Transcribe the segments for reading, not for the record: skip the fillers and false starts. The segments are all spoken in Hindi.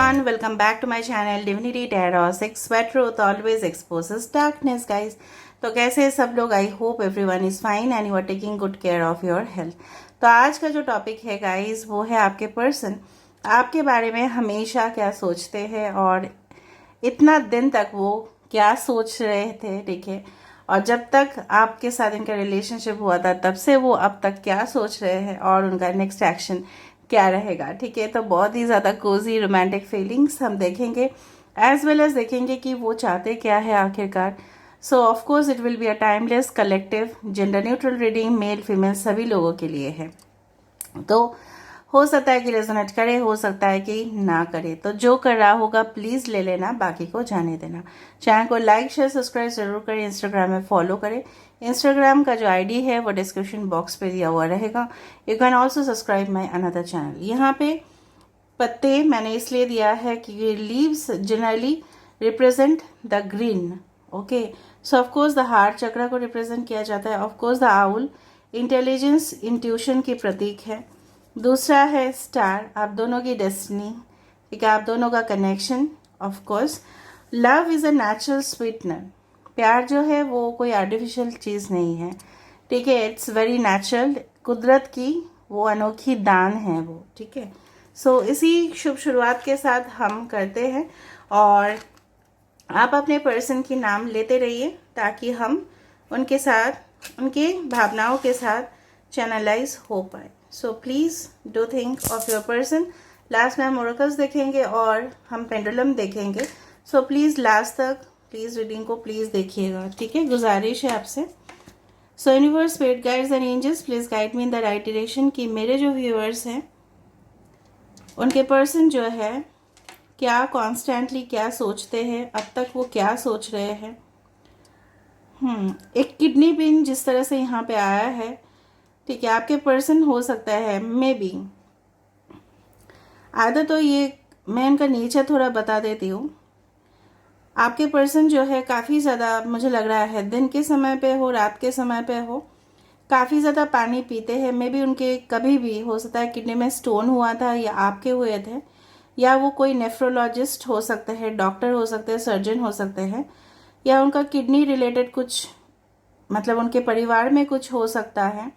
everyone, welcome back to my channel Divinity Tarot 6 Sweat Truth always exposes darkness guys। तो कैसे हैं सब लोग? I hope everyone is fine and you are taking good care of your health. तो आज का जो टॉपिक है गाइस वो है आपके पर्सन आपके बारे में हमेशा क्या सोचते हैं और इतना दिन तक वो क्या सोच रहे थे, ठीक है। और जब तक आपके साथ इनका रिलेशनशिप हुआ था तब से वो अब तक क्या सोच रहे हैं और उनका नेक्स्ट एक्शन क्या रहेगा, ठीक है। तो बहुत ही ज़्यादा कोजी रोमांटिक फीलिंग्स हम देखेंगे, एज वेल एज देखेंगे कि वो चाहते क्या है आखिरकार। सो of course it will be a timeless collective gender neutral reading, male female सभी लोगों के लिए है। तो हो सकता है कि रेजोनेट करे, हो सकता है कि ना करे। तो जो कर रहा होगा प्लीज़ ले लेना, बाकी को जाने देना। चैनल को लाइक शेयर सब्सक्राइब जरूर करें, इंस्टाग्राम में फॉलो करें। इंस्टाग्राम का जो आईडी है वो डिस्क्रिप्शन बॉक्स पे दिया हुआ रहेगा। You can also subscribe my another channel. यहाँ पे पत्ते मैंने इसलिए दिया है कि leaves generally represent the green, okay. So of course the heart चक्र को रिप्रेजेंट किया जाता है। Of course the owl intelligence intuition की प्रतीक है। दूसरा है स्टार, आप दोनों की डेस्टिनी, ठीक है, आप दोनों का connection. Of course love is a natural sweetener, प्यार जो है वो कोई आर्टिफिशियल चीज़ नहीं है, ठीक है। इट्स वेरी नेचुरल, कुदरत की वो अनोखी दान है वो, ठीक है। सो इसी शुभ शुरुआत के साथ हम करते हैं और आप अपने पर्सन की नाम लेते रहिए ताकि हम उनके साथ उनके भावनाओं के साथ चैनलाइज हो पाए। So please do think of your person. Last में हम ओरेकल्स देखेंगे और हम पेंडुलम देखेंगे। सो प्लीज़ लास्ट तक प्लीज़ रीडिंग को प्लीज़ देखिएगा, ठीक है, गुजारिश है आपसे। So universe spirit guides and angels please guide me in the right direction कि मेरे जो व्यूअर्स हैं उनके पर्सन जो है क्या कॉन्स्टेंटली क्या सोचते हैं, अब तक वो क्या सोच रहे हैं। एक किडनी पिन जिस तरह से यहाँ पे आया है, ठीक है, आपके पर्सन हो सकता है मे बी आधा, तो ये मैं इनका नेचर थोड़ा बता देती हूँ। आपके पर्सन जो है काफ़ी ज़्यादा मुझे लग रहा है दिन के समय पे हो रात के समय पे हो काफ़ी ज़्यादा पानी पीते हैं। मे बी उनके कभी भी हो सकता है किडनी में स्टोन हुआ था या आपके हुए थे, या वो कोई नेफ्रोलॉजिस्ट हो सकते हैं, डॉक्टर हो सकते हैं, सर्जन हो सकते हैं, या उनका किडनी रिलेटेड कुछ मतलब उनके परिवार में कुछ हो सकता है।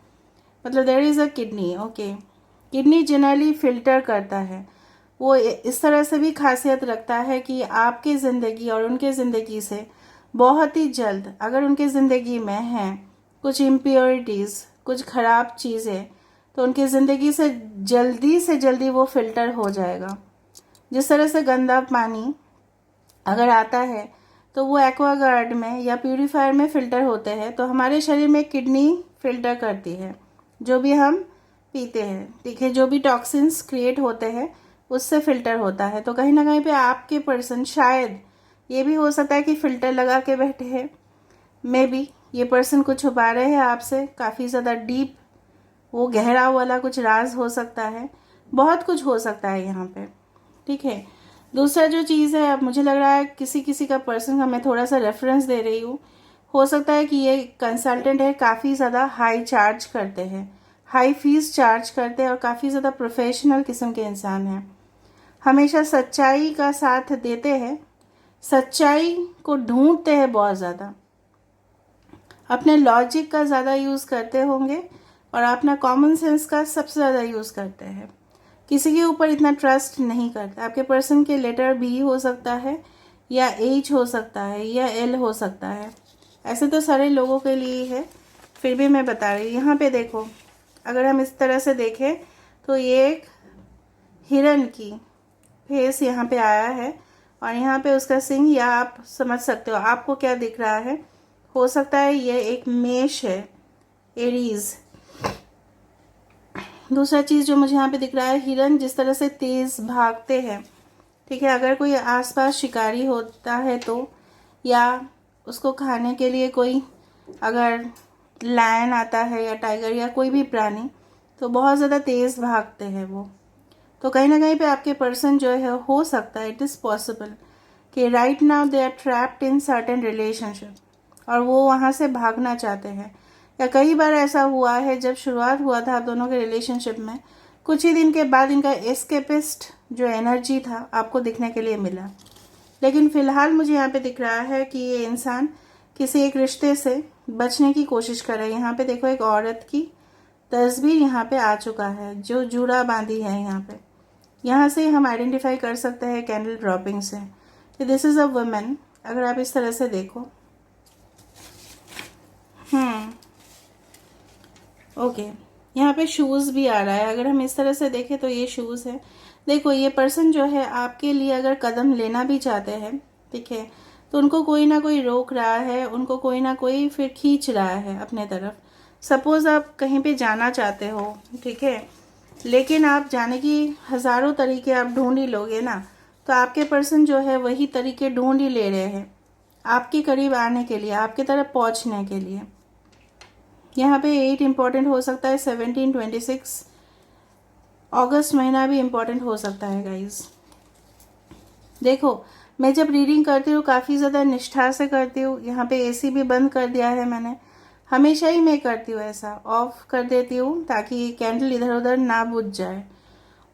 मतलब there is a kidney, okay. Kidney generally filter करता है, वो इस तरह से भी खासियत रखता है कि आपकी ज़िंदगी और उनके ज़िंदगी से बहुत ही जल्द अगर उनके ज़िंदगी में हैं कुछ इम्प्योरिटीज़, कुछ ख़राब चीज़ें, तो उनकी ज़िंदगी से जल्दी वो फिल्टर हो जाएगा। जिस तरह से गंदा पानी अगर आता है तो वो एक्वागार्ड में या प्यूरीफायर में फ़िल्टर होते हैं, तो हमारे शरीर में किडनी फिल्टर करती है जो भी हम पीते हैं, ठीक है, जो भी टॉक्सिन्स क्रिएट होते हैं उससे फिल्टर होता है। तो कहीं ना कहीं पे आपके पर्सन शायद ये भी हो सकता है कि फ़िल्टर लगा के बैठे हैं। मे बी ये पर्सन कुछ छुपा रहे हैं आपसे, काफ़ी ज़्यादा डीप वो गहरा वाला कुछ राज हो सकता है, बहुत कुछ हो सकता है यहाँ पे, ठीक है। दूसरा जो चीज़ है, अब मुझे लग रहा है किसी का पर्सन का मैं थोड़ा सा रेफरेंस दे रही हूँ। हो सकता है कि ये कंसल्टेंट है, काफ़ी ज़्यादा हाई चार्ज करते हैं, हाई फीस चार्ज करते हैं और काफ़ी ज़्यादा प्रोफेशनल किस्म के इंसान हैं। हमेशा सच्चाई का साथ देते हैं, सच्चाई को ढूंढते हैं बहुत ज़्यादा, अपने लॉजिक का ज़्यादा यूज़ करते होंगे और अपना कॉमन सेंस का सबसे ज़्यादा यूज़ करते हैं। किसी के ऊपर इतना ट्रस्ट नहीं करते। आपके पर्सन के लेटर बी हो सकता है या एच हो सकता है या एल हो सकता है, ऐसे तो सारे लोगों के लिए है, फिर भी मैं बता रही हूँ। यहाँ पे देखो, अगर हम इस तरह से देखें तो ये एक हिरन की फेस यहाँ पे आया है और यहाँ पे उसका सिंह, या आप समझ सकते हो आपको क्या दिख रहा है। हो सकता है ये एक मेष है, एरीज। दूसरा चीज़ जो मुझे यहाँ पे दिख रहा है, हिरन जिस तरह से तेज़ भागते हैं, ठीक है, अगर कोई आसपास शिकारी होता है तो, या उसको खाने के लिए कोई अगर लायन आता है या टाइगर या कोई भी प्राणी, तो बहुत ज़्यादा तेज़ भागते हैं वो। तो कहीं ना कहीं पे आपके पर्सन जो है, हो सकता है, इट इज़ पॉसिबल कि right now they are trapped in certain relationship और वो वहाँ से भागना चाहते हैं। या कई बार ऐसा हुआ है जब शुरुआत हुआ था आप दोनों के रिलेशनशिप में, कुछ ही दिन के बाद इनका एस्केपिस्ट जो एनर्जी था आपको दिखने के लिए मिला। लेकिन फ़िलहाल मुझे यहाँ पे दिख रहा है कि ये इंसान किसी एक रिश्ते से बचने की कोशिश कर रहा है। यहाँ पे देखो एक औरत की तस्वीर यहाँ पे आ चुका है जो जूड़ा बांधी है यहाँ पे। यहाँ से हम आइडेंटिफाई कर सकते हैं कैंडल ड्रॉपिंग से कि दिस इज़ अ वुमन। अगर आप इस तरह से देखो, ओके, यहाँ पे शूज़ भी आ रहा है। अगर हम इस तरह से देखें तो ये शूज़ है। देखो ये पर्सन जो है आपके लिए अगर कदम लेना भी चाहते हैं, ठीक है, तो उनको कोई ना कोई रोक रहा है, उनको कोई ना कोई फिर खींच रहा है अपने तरफ। सपोज़ आप कहीं पे जाना चाहते हो, ठीक है, लेकिन आप जाने की हज़ारों तरीके आप ढूंढ ही लोगे ना, तो आपके पर्सन जो है वही तरीके ढूंढ ही ले रहे हैं आपके करीब आने के लिए, आपकी तरफ पहुंचने के लिए। यहाँ पे 8 इम्पॉर्टेंट हो सकता है, 17, 26 अगस्त महीना भी इम्पॉर्टेंट हो सकता है गाइज। देखो मैं जब रीडिंग करती हूँ काफ़ी ज़्यादा निष्ठा से करती हूँ। यहाँ पे एसी भी बंद कर दिया है मैंने, हमेशा ही मैं करती हूँ ऐसा, ऑफ कर देती हूँ ताकि कैंडल इधर उधर ना बुझ जाए।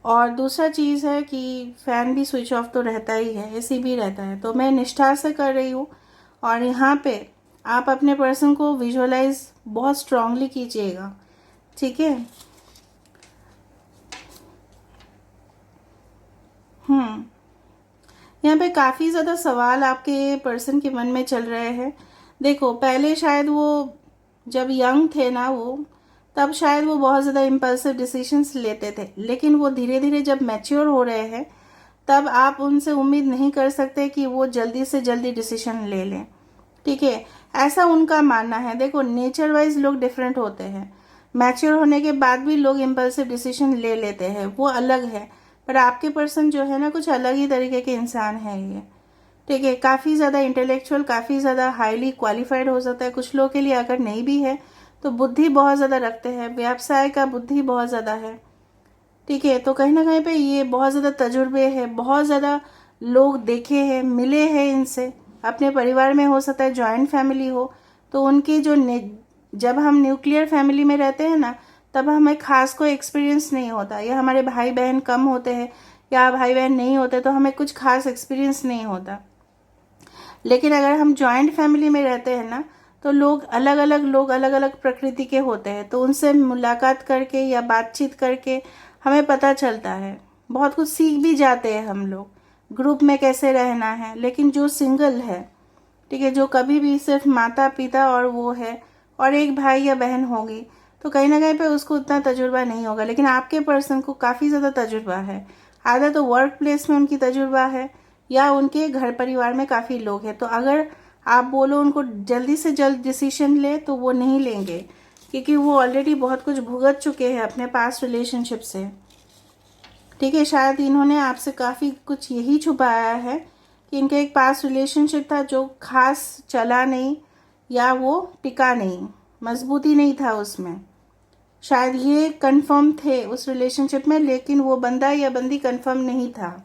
और दूसरा चीज़ है कि फ़ैन भी स्विच ऑफ तो रहता ही है, एसी भी रहता है, तो मैं निष्ठा से कर रही हूँ। और यहाँ पे आप अपने पर्सन को विजुअलाइज बहुत स्ट्रांगली कीजिएगा, ठीक है। यहाँ पे काफ़ी ज़्यादा सवाल आपके पर्सन के मन में चल रहे हैं। देखो पहले शायद वो जब यंग थे ना, वो तब शायद वो बहुत ज़्यादा इम्पल्सिव डिसीजंस लेते थे, लेकिन वो धीरे धीरे जब मैच्योर हो रहे हैं तब आप उनसे उम्मीद नहीं कर सकते कि वो जल्दी से जल्दी डिसीजन ले लें, ठीक है, ऐसा उनका मानना है। देखो नेचर वाइज लोग डिफरेंट होते हैं, मैच्योर होने के बाद भी लोग इम्पल्सिव डिसीजन ले लेते हैं, वो अलग है। पर आपके पर्सन जो है ना कुछ अलग ही तरीके के इंसान है ये, ठीक है, काफ़ी ज़्यादा इंटेलेक्चुअल, काफ़ी ज़्यादा हाईली क्वालिफाइड हो सकता है कुछ लोगों के लिए। अगर नहीं भी है तो बुद्धि बहुत ज़्यादा रखते हैं, व्यवसाय का बुद्धि बहुत ज़्यादा है, ठीक है। तो कहीं ना कहीं पे ये बहुत ज़्यादा तजुर्बे है, बहुत ज़्यादा लोग देखे हैं, मिले हैं इनसे, अपने परिवार में हो सकता है जॉइंट फैमिली हो, तो उनकी जो जब हम न्यूक्लियर फैमिली में रहते हैं ना तब हमें खास कोई एक्सपीरियंस नहीं होता, या हमारे भाई बहन कम होते हैं या भाई बहन नहीं होते तो हमें कुछ खास एक्सपीरियंस नहीं होता। लेकिन अगर हम जॉइंट फैमिली में रहते हैं ना तो लोग अलग अलग प्रकृति के होते हैं, तो उनसे मुलाकात करके या बातचीत करके हमें पता चलता है, बहुत कुछ सीख भी जाते हैं हम लोग ग्रुप में कैसे रहना है। लेकिन जो सिंगल है, ठीक है, जो कभी भी सिर्फ माता पिता और वो है और एक भाई या बहन होगी, तो कहीं ना कहीं पे उसको उतना तजुर्बा नहीं होगा। लेकिन आपके पर्सन को काफ़ी ज़्यादा तजुर्बा है, आधा तो वर्क प्लेस में उनकी तजुर्बा है या उनके घर परिवार में काफ़ी लोग हैं। तो अगर आप बोलो उनको जल्दी से जल्द डिसीजन ले तो वो नहीं लेंगे, क्योंकि वो ऑलरेडी बहुत कुछ भुगत चुके हैं अपने पास्ट रिलेशनशिप से, ठीक है। शायद इन्होंने आपसे काफ़ी कुछ यही छुपाया है कि इनका एक पास्ट रिलेशनशिप था जो खास चला नहीं या वो टिका नहीं, मजबूती नहीं था उसमें। शायद ये कंफर्म थे उस रिलेशनशिप में, लेकिन वो बंदा या बंदी कंफर्म नहीं था।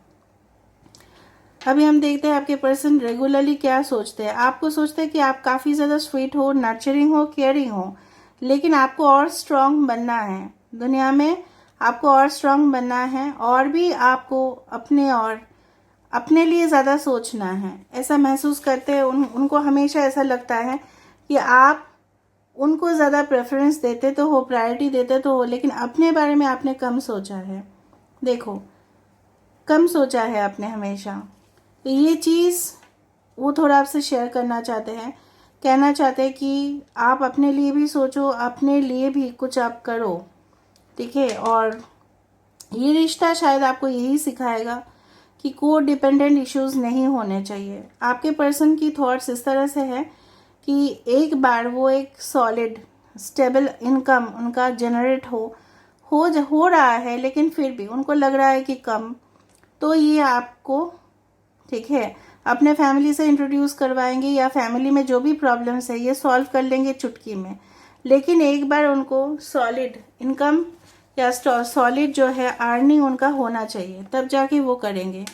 अभी हम देखते हैं आपके पर्सन रेगुलरली क्या सोचते हैं। आपको सोचते हैं कि आप काफ़ी ज़्यादा स्वीट हो, नर्चरिंग हो, केयरिंग हो, लेकिन आपको और स्ट्रांग बनना है दुनिया में, आपको और स्ट्रांग बनना है और भी आपको अपने लिए ज़्यादा सोचना है। ऐसा महसूस करते हैं उनको हमेशा ऐसा लगता है कि आप उनको ज़्यादा प्रेफरेंस देते तो हो, प्रायोरिटी देते तो हो, लेकिन अपने बारे में आपने कम सोचा है। देखो कम सोचा है आपने हमेशा, तो ये चीज़ वो थोड़ा आपसे शेयर करना चाहते हैं, कहना चाहते हैं कि आप अपने लिए भी सोचो, अपने लिए भी कुछ आप करो, ठीक है। और ये रिश्ता शायद आपको यही सिखाएगा कि को डिपेंडेंट इश्यूज नहीं होने चाहिए। आपके पर्सन की थॉट्स इस तरह से है कि एक बार वो एक सॉलिड स्टेबल इनकम उनका जनरेट हो रहा है, लेकिन फिर भी उनको लग रहा है कि कम, तो ये आपको, ठीक है, अपने फैमिली से इंट्रोड्यूस करवाएंगे या फैमिली में जो भी प्रॉब्लम्स है ये सॉल्व कर लेंगे चुटकी में। लेकिन एक बार उनको सॉलिड इनकम या सॉलिड जो है अर्निंग उनका होना चाहिए, तब जाके वो करेंगे।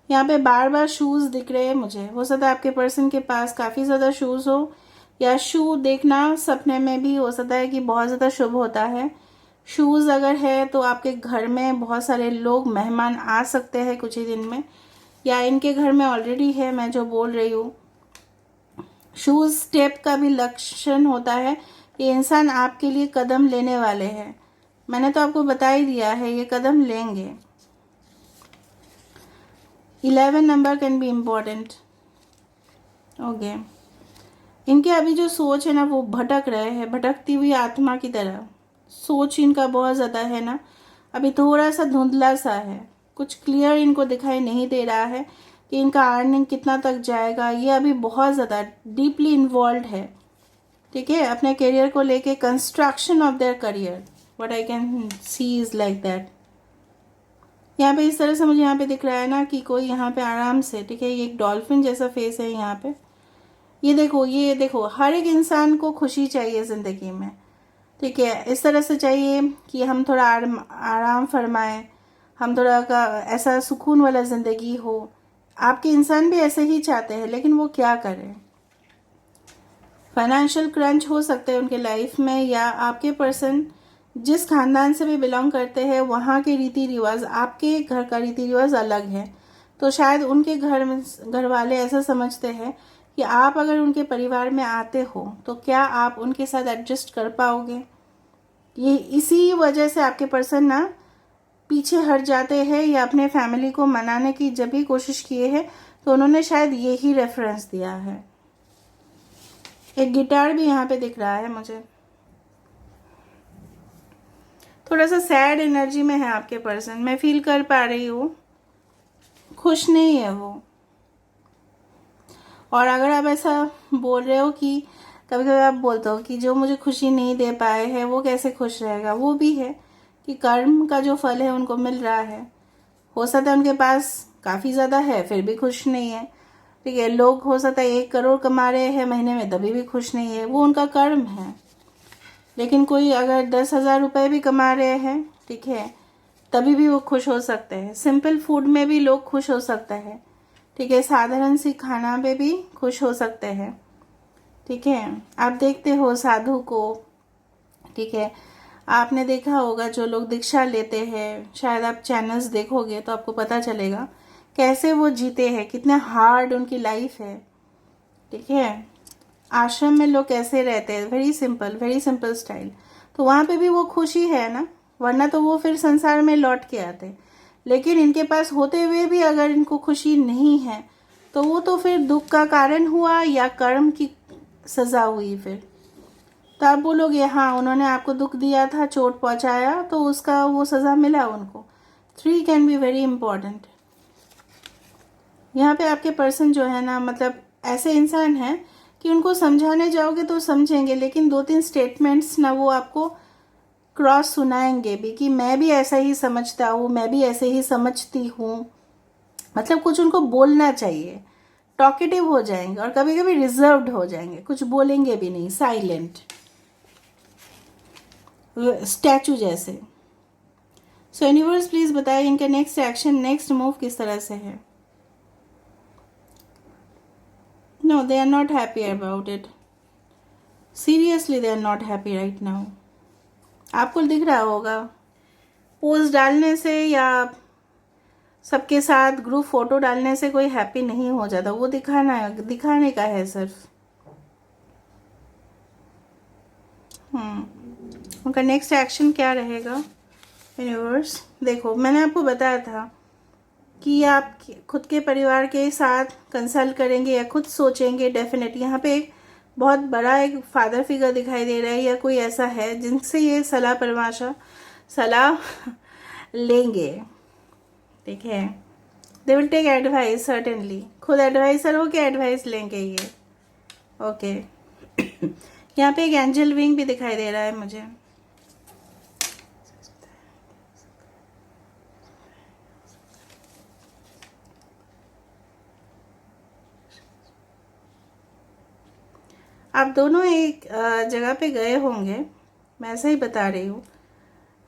यहाँ पे बार बार शूज़ दिख रहे हैं मुझे, हो सकता है आपके पर्सन के पास काफ़ी ज़्यादा शूज़ हो, या शू देखना सपने में भी हो सकता है कि बहुत ज़्यादा शुभ होता है। शूज़ अगर है तो आपके घर में बहुत सारे लोग मेहमान आ सकते हैं कुछ ही दिन में, या इनके घर में ऑलरेडी है, मैं जो बोल रही हूँ। शूज़ स्टेप का भी लक्षण होता है, ये इंसान आपके लिए कदम लेने वाले हैं। मैंने तो आपको बता ही दिया है, ये कदम लेंगे। 11 number can be important. Okay, इनके अभी जो सोच है ना वो भटक रहे हैं, भटकती हुई आत्मा की तरह। सोच इनका बहुत ज़्यादा है ना, अभी थोड़ा सा धुंधला सा है, कुछ क्लियर इनको दिखाई नहीं दे रहा है कि इनका अर्निंग कितना तक जाएगा। ये अभी बहुत ज़्यादा डीपली इन्वॉल्व है, ठीक है, अपने करियर को लेके, construction of their career, what I can see is like that. यहाँ पे इस तरह से मुझे यहाँ पे दिख रहा है ना कि कोई यहाँ पे आराम से, ठीक है, ये एक डॉल्फिन जैसा फेस है यहाँ पे। ये देखो, हर एक इंसान को खुशी चाहिए ज़िंदगी में, ठीक है, इस तरह से चाहिए कि हम थोड़ा आराम फरमाएं, हम थोड़ा का ऐसा सुकून वाला ज़िंदगी हो। आपके इंसान भी ऐसे ही चाहते हैं, लेकिन वो क्या करें। फाइनेंशियल क्रंच हो सकते हैं उनके लाइफ में, या आपके पर्सन जिस खानदान से भी बिलोंग करते हैं वहाँ के रीति रिवाज आपके घर का रीति रिवाज अलग है। तो शायद उनके घर वाले ऐसा समझते हैं कि आप अगर उनके परिवार में आते हो तो क्या आप उनके साथ एडजस्ट कर पाओगे। ये इसी वजह से आपके पर्सन ना पीछे हट जाते हैं, या अपने फैमिली को मनाने की जब भी कोशिश किए हैं तो उन्होंने शायद यही रेफरेंस दिया है। एक गिटार भी यहाँ पे दिख रहा है मुझे। थोड़ा सा सैड एनर्जी में है आपके पर्सन, मैं फील कर पा रही हूँ, खुश नहीं है वो। और अगर आप ऐसा बोल रहे हो कि कभी कभी आप बोलते हो कि जो मुझे खुशी नहीं दे पाए हैं वो कैसे खुश रहेगा, वो भी है कि कर्म का जो फल है उनको मिल रहा है। हो सकता है उनके पास काफ़ी ज़्यादा है फिर भी खुश नहीं है, ठीक है। लोग हो सकता है 1 करोड़ कमा रहे हैं महीने में तभी भी खुश नहीं है, वो उनका कर्म है। लेकिन कोई अगर 10,000 रुपये भी कमा रहे हैं, ठीक है, तभी भी वो खुश हो सकते हैं। सिंपल फूड में भी लोग खुश हो सकते हैं, ठीक है, साधारण सी खाना पे भी खुश हो सकते हैं, ठीक है। आप देखते हो साधु को, ठीक है, आपने देखा होगा जो लोग दीक्षा लेते हैं, शायद आप चैनल्स देखोगे तो आपको पता चलेगा कैसे वो जीते हैं, कितना हार्ड उनकी लाइफ है, ठीक है। आश्रम में लोग कैसे रहते हैं, वेरी सिंपल स्टाइल, तो वहाँ पे भी वो खुशी है ना, वरना तो वो फिर संसार में लौट के आते। लेकिन इनके पास होते हुए भी अगर इनको खुशी नहीं है तो वो तो फिर दुख का कारण हुआ या कर्म की सज़ा हुई। फिर तो आप बोलोगे हाँ उन्होंने आपको दुख दिया था, चोट पहुंचाया, तो उसका वो सज़ा मिला उनको। 3 कैन बी वेरी इंपॉर्टेंट। यहाँ पे आपके पर्सन जो है ना, मतलब ऐसे इंसान हैं कि उनको समझाने जाओगे तो समझेंगे, लेकिन 2-3 स्टेटमेंट्स ना वो आपको क्रॉस सुनाएंगे भी कि मैं भी ऐसा ही समझता हूँ, मैं भी ऐसे ही समझती हूँ। मतलब कुछ उनको बोलना चाहिए, टॉकेटिव हो जाएंगे और कभी कभी रिजर्व्ड हो जाएंगे, कुछ बोलेंगे भी नहीं, साइलेंट स्टैचू जैसे। सो यूनिवर्स प्लीज बताइए इनका नेक्स्ट एक्शन, नेक्स्ट मूव किस तरह से है। No, they are not happy about it. Seriously they are not happy right now. आपको दिख रहा होगा पोस्ट डालने से या सबके साथ ग्रुप फोटो डालने से कोई हैप्पी नहीं हो जाता, वो दिखाने का है सिर्फ। उनका नेक्स्ट एक्शन क्या रहेगा यूनिवर्स। देखो मैंने आपको बताया था कि आप खुद के परिवार के साथ कंसल्ट करेंगे या खुद सोचेंगे डेफिनेटली। यहाँ पे एक बहुत बड़ा एक फादर फिगर दिखाई दे रहा है, या कोई ऐसा है जिनसे ये सलाह लेंगे, ठीक है। They will take advice certainly, खुद एडवाइसर हो के एडवाइस लेंगे ये, ओके। यहाँ पे एक एंजल विंग भी दिखाई दे रहा है मुझे। आप दोनों एक जगह पे गए होंगे, मैं ऐसा ही बता रही हूँ,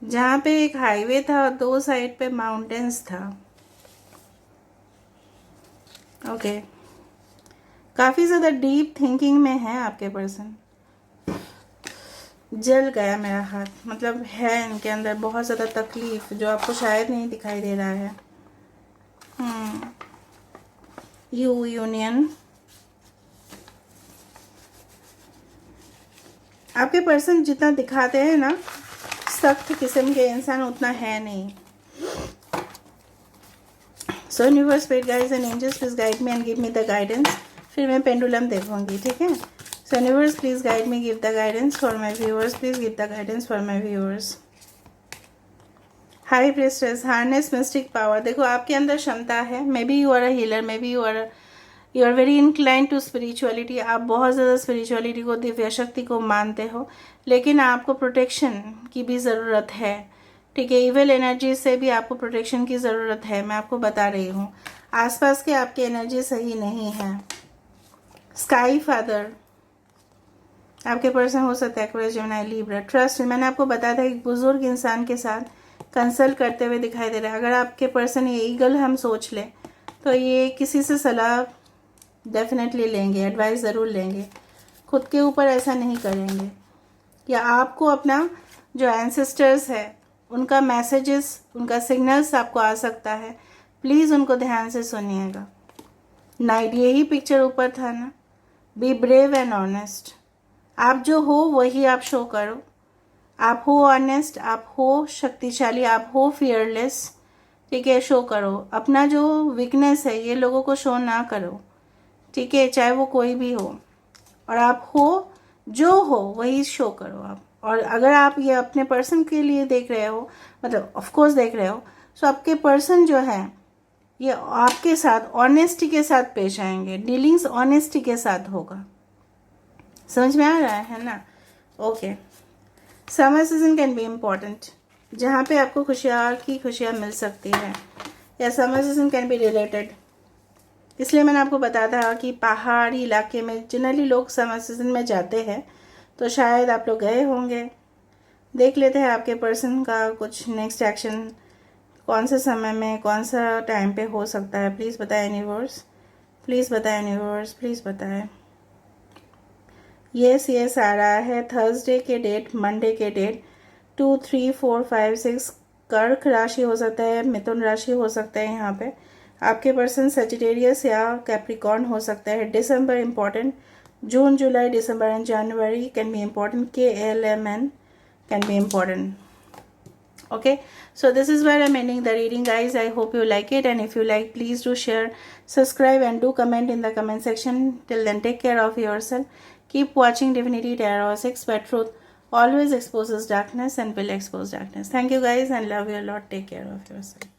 जहाँ पे एक हाईवे था और 2 साइड पे माउंटेन्स था, ओके। काफ़ी ज़्यादा डीप थिंकिंग में है आपके पर्सन, जल गया मेरा हाथ, मतलब है इनके अंदर बहुत ज़्यादा तकलीफ जो आपको शायद नहीं दिखाई दे रहा है। यूनियन। आपके पर्सन जितना दिखाते हैं ना सख्त किस्म के इंसान, उतना है नहीं। So universe, spirit guides and angels please guide me and give me the guidance. फिर मैं पेंडुलम देखूंगी, ठीक है। So universe please guide me, give the guidance for my viewers, please give the guidance for my viewers. High priestess, harness mystic power. देखो आपके अंदर क्षमता है, maybe you are a healer, maybe you are very incline to spirituality. आप बहुत ज़्यादा स्पिरिचुअलिटी को, दिव्य शक्ति को मानते हो, लेकिन आपको प्रोटेक्शन की भी ज़रूरत है, ठीक है। इविल एनर्जी से भी आपको प्रोटेक्शन की ज़रूरत है, मैं आपको बता रही हूँ। आसपास के आपकी एनर्जी सही नहीं है। स्काई फादर, आपके पर्सन हो सकता है एक्वेरियस, जेमिनी, लिब्रा। ट्रस्ट, मैंने आपको बताया था एक बुजुर्ग इंसान के साथ कंसल्ट करते हुए दिखाई दे रहा है। अगर आपके पर्सन ये ईगल हम सोच ले तो ये किसी से सलाह डेफिनेटली लेंगे, एडवाइस ज़रूर लेंगे, खुद के ऊपर ऐसा नहीं करेंगे। या आपको अपना जो एंसेस्टर्स है उनका मैसेजेस, उनका सिग्नल्स आपको आ सकता है, प्लीज़ उनको ध्यान से सुनिएगा। नाइट, यही पिक्चर ऊपर था ना। बी ब्रेव एंड ऑनेस्ट, आप जो हो वही आप शो करो। आप हो ऑनेस्ट, आप हो शक्तिशाली, आप हो फियरलेस, ठीक है। शो करो अपना जो वीकनेस है, ये लोगों को शो ना करो, ठीक है, चाहे वो कोई भी हो। और आप हो जो हो वही शो करो आप। और अगर आप ये अपने पर्सन के लिए देख रहे हो, मतलब ऑफ कोर्स देख रहे हो, तो आपके पर्सन जो है ये आपके साथ ऑनेस्टी के साथ पेश आएंगे, डीलिंग्स ऑनेस्टी के साथ होगा। समझ में आ रहा है ना? Okay. Summer season can be important, जहाँ पे आपको खुशियाँ मिल सकती है, या summer season can be related. इसलिए मैंने आपको बताया था कि पहाड़ी इलाके में जनरली लोग समर सीजन में जाते हैं, तो शायद आप लोग गए होंगे। देख लेते हैं आपके पर्सन का कुछ नेक्स्ट एक्शन कौन से समय में, कौन सा टाइम पे हो सकता है। प्लीज़ बताएं यूनिवर्स, प्लीज़ बताएं यूनिवर्स, प्लीज़ बताएं। यस आ रहा है। थर्सडे के डेट, मंडे के डेट, 2, 3, 4, 5, 6। कर्क राशि हो सकता है, मिथुन राशि हो सकता है। यहाँ पे आपके पर्सन सेजिटेरियस या कैप्रिकॉर्न हो सकता है। December important, June, July, December and January can be important. KLMN can be important. Okay, so this is where I'm ending the reading, guys. I hope you like it, and if you like, please do share, subscribe, and do comment in the comment section. Till then, take care of yourself. Keep watching Divinity Tarot 6, where truth always exposes darkness and will expose darkness. Thank you, guys, and love you a lot. Take care of yourself.